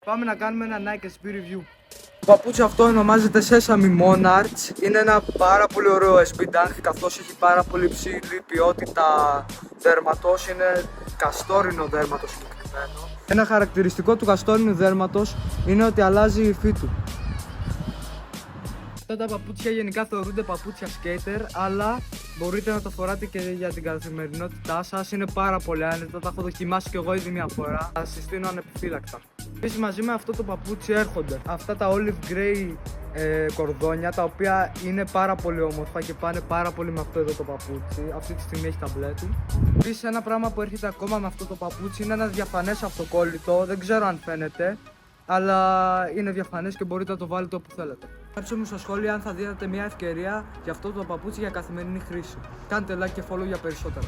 Πάμε να κάνουμε ένα Nike SB review. Το παπούτσι αυτό ονομάζεται Sesame Monarch. Είναι ένα πάρα πολύ ωραίο SB Dunk, καθώς έχει πάρα πολύ υψηλή ποιότητα δέρματος. Είναι καστόρινο δέρματος συγκεκριμένο. Ένα χαρακτηριστικό του καστόρινου δέρματος είναι ότι αλλάζει η υφή του. Αυτά τα παπούτσια γενικά θεωρούνται παπούτσια skater, αλλά μπορείτε να τα φοράτε και για την καθημερινότητά σας. Είναι πάρα πολύ άνετα, τα έχω δοκιμάσει και εγώ ήδη μια φορά. Τα συστήνω ανεπιφύλακτα. Επίσης μαζί με αυτό το παπούτσι έρχονται αυτά τα olive grey κορδόνια, τα οποία είναι πάρα πολύ όμορφα και πάνε πάρα πολύ με αυτό εδώ το παπούτσι. Αυτή τη στιγμή έχει τα μπλε του. Επίσης ένα πράγμα που έρχεται ακόμα με αυτό το παπούτσι είναι ένα διαφανές αυτοκόλλητο, δεν ξέρω αν φαίνεται, αλλά είναι διαφανές και μπορείτε να το βάλετε όπου θέλετε. Γράψτε μου στα σχόλια αν θα δίνετε μια ευκαιρία για αυτό το παπούτσι για καθημερινή χρήση. Κάντε like και follow για περισσότερα.